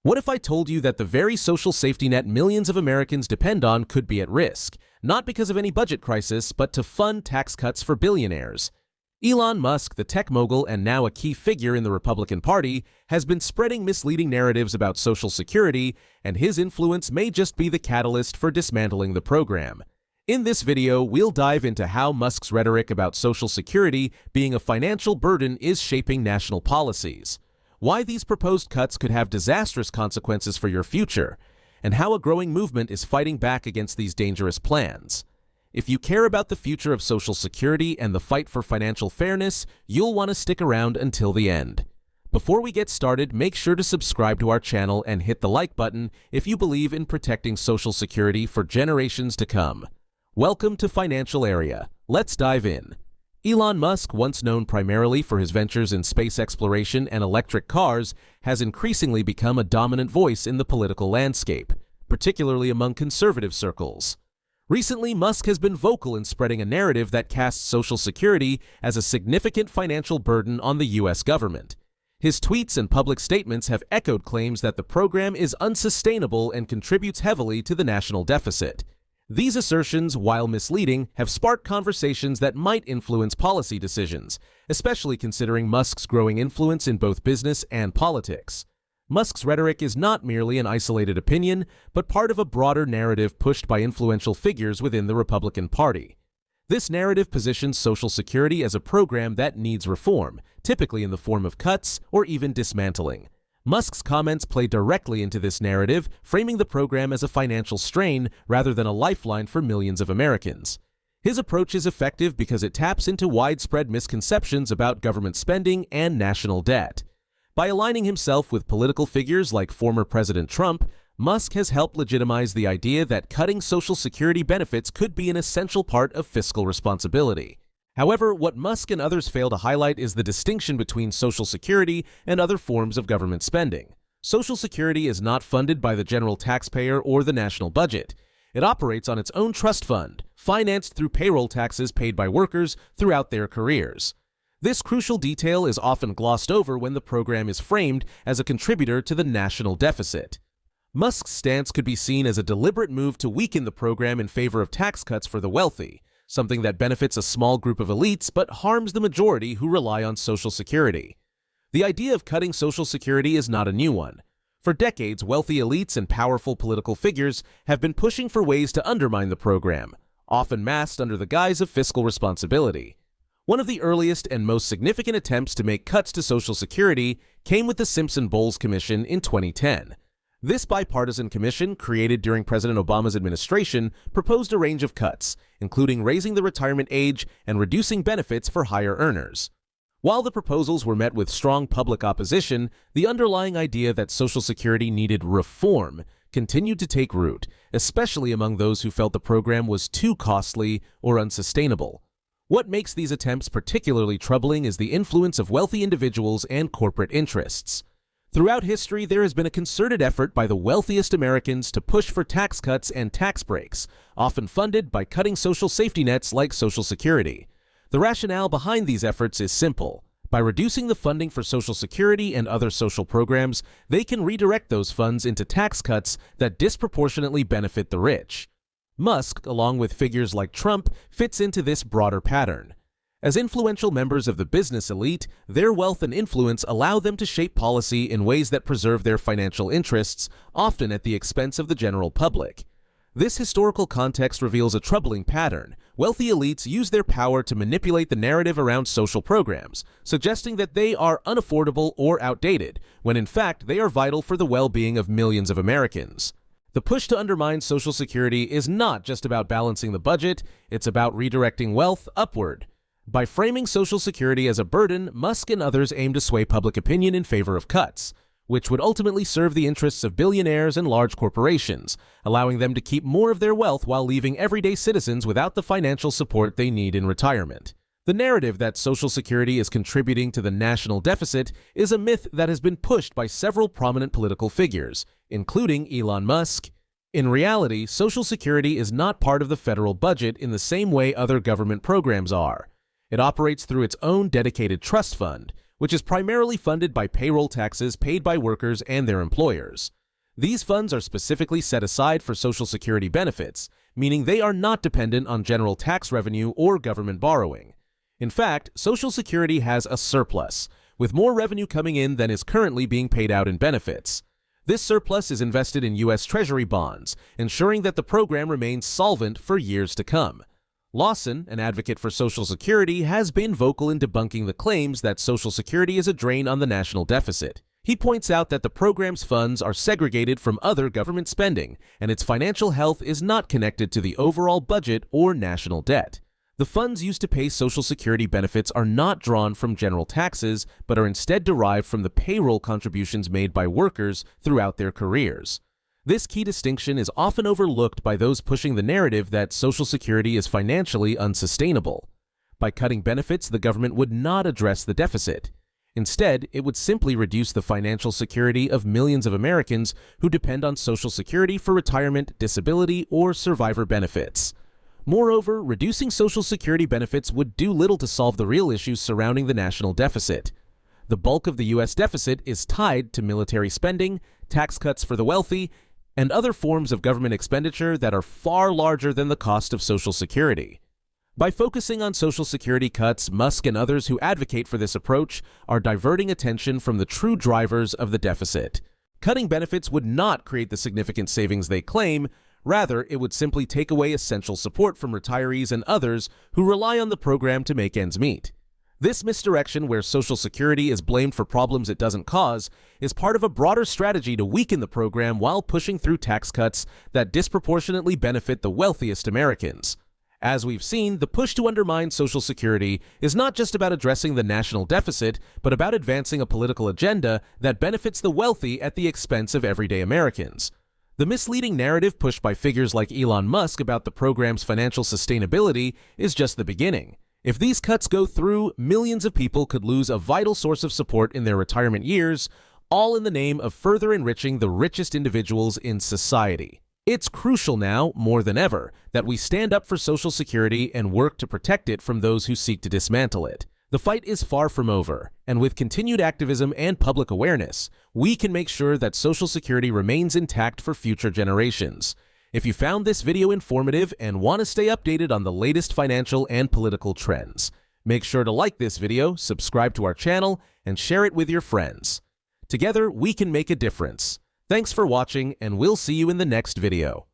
What if I told you that the very social safety net millions of Americans depend on could be at risk, not because of any budget crisis, but to fund tax cuts for billionaires? Elon Musk, the tech mogul and now a key figure in the Republican Party, has been spreading misleading narratives about Social Security, and his influence may just be the catalyst for dismantling the program. In this video, we'll dive into how Musk's rhetoric about Social Security being a financial burden is shaping national policies, why these proposed cuts could have disastrous consequences for your future, and how a growing movement is fighting back against these dangerous plans. If you care about the future of Social Security and the fight for financial fairness, you'll want to stick around until the end. Before we get started, make sure to subscribe to our channel and hit the like button if you believe in protecting Social Security for generations to come. Welcome to Financial Area. Let's dive in. Elon Musk, once known primarily for his ventures in space exploration and electric cars, has increasingly become a dominant voice in the political landscape, particularly among conservative circles. Recently, Musk has been vocal in spreading a narrative that casts Social Security as a significant financial burden on the U.S. government. His tweets and public statements have echoed claims that the program is unsustainable and contributes heavily to the national deficit. These assertions, while misleading, have sparked conversations that might influence policy decisions, especially considering Musk's growing influence in both business and politics. Musk's rhetoric is not merely an isolated opinion, but part of a broader narrative pushed by influential figures within the Republican Party. This narrative positions Social Security as a program that needs reform, typically in the form of cuts or even dismantling. Musk's comments play directly into this narrative, framing the program as a financial strain rather than a lifeline for millions of Americans. His approach is effective because it taps into widespread misconceptions about government spending and national debt. By aligning himself with political figures like former President Trump, Musk has helped legitimize the idea that cutting Social Security benefits could be an essential part of fiscal responsibility. However, what Musk and others fail to highlight is the distinction between Social Security and other forms of government spending. Social Security is not funded by the general taxpayer or the national budget. It operates on its own trust fund, financed through payroll taxes paid by workers throughout their careers. This crucial detail is often glossed over when the program is framed as a contributor to the national deficit. Musk's stance could be seen as a deliberate move to weaken the program in favor of tax cuts for the wealthy, something that benefits a small group of elites but harms the majority who rely on Social Security. The idea of cutting Social Security is not a new one. For decades, wealthy elites and powerful political figures have been pushing for ways to undermine the program, often masked under the guise of fiscal responsibility. One of the earliest and most significant attempts to make cuts to Social Security came with the Simpson-Bowles Commission in 2010. This bipartisan commission, created during President Obama's administration, proposed a range of cuts, including raising the retirement age and reducing benefits for higher earners. While the proposals were met with strong public opposition, the underlying idea that Social Security needed reform continued to take root, especially among those who felt the program was too costly or unsustainable. What makes these attempts particularly troubling is the influence of wealthy individuals and corporate interests. Throughout history, there has been a concerted effort by the wealthiest Americans to push for tax cuts and tax breaks, often funded by cutting social safety nets like Social Security. The rationale behind these efforts is simple. By reducing the funding for Social Security and other social programs, they can redirect those funds into tax cuts that disproportionately benefit the rich. Musk, along with figures like Trump, fits into this broader pattern. As influential members of the business elite, their wealth and influence allow them to shape policy in ways that preserve their financial interests, often at the expense of the general public. This historical context reveals a troubling pattern. Wealthy elites use their power to manipulate the narrative around social programs, suggesting that they are unaffordable or outdated, when in fact they are vital for the well-being of millions of Americans. The push to undermine Social Security is not just about balancing the budget, it's about redirecting wealth upward. By framing Social Security as a burden, Musk and others aim to sway public opinion in favor of cuts, which would ultimately serve the interests of billionaires and large corporations, allowing them to keep more of their wealth while leaving everyday citizens without the financial support they need in retirement. The narrative that Social Security is contributing to the national deficit is a myth that has been pushed by several prominent political figures, including Elon Musk. In reality, Social Security is not part of the federal budget in the same way other government programs are. It operates through its own dedicated trust fund, which is primarily funded by payroll taxes paid by workers and their employers. These funds are specifically set aside for Social Security benefits, meaning they are not dependent on general tax revenue or government borrowing. In fact, Social Security has a surplus, with more revenue coming in than is currently being paid out in benefits. This surplus is invested in U.S. Treasury bonds, ensuring that the program remains solvent for years to come. Lawson, an advocate for Social Security, has been vocal in debunking the claims that Social Security is a drain on the national deficit. He points out that the program's funds are segregated from other government spending, and its financial health is not connected to the overall budget or national debt. The funds used to pay Social Security benefits are not drawn from general taxes, but are instead derived from the payroll contributions made by workers throughout their careers. This key distinction is often overlooked by those pushing the narrative that Social Security is financially unsustainable. By cutting benefits, the government would not address the deficit. Instead, it would simply reduce the financial security of millions of Americans who depend on Social Security for retirement, disability, or survivor benefits. Moreover, reducing Social Security benefits would do little to solve the real issues surrounding the national deficit. The bulk of the U.S. deficit is tied to military spending, tax cuts for the wealthy, and other forms of government expenditure that are far larger than the cost of Social Security. By focusing on Social Security cuts, Musk and others who advocate for this approach are diverting attention from the true drivers of the deficit. Cutting benefits would not create the significant savings they claim. Rather, it would simply take away essential support from retirees and others who rely on the program to make ends meet. This misdirection, where Social Security is blamed for problems it doesn't cause, is part of a broader strategy to weaken the program while pushing through tax cuts that disproportionately benefit the wealthiest Americans. As we've seen, the push to undermine Social Security is not just about addressing the national deficit, but about advancing a political agenda that benefits the wealthy at the expense of everyday Americans. The misleading narrative pushed by figures like Elon Musk about the program's financial sustainability is just the beginning. If these cuts go through, millions of people could lose a vital source of support in their retirement years, all in the name of further enriching the richest individuals in society. It's crucial now, more than ever, that we stand up for Social Security and work to protect it from those who seek to dismantle it. The fight is far from over, and with continued activism and public awareness, we can make sure that Social Security remains intact for future generations. If you found this video informative and want to stay updated on the latest financial and political trends, make sure to like this video, subscribe to our channel, and share it with your friends. Together, we can make a difference. Thanks for watching, and we'll see you in the next video.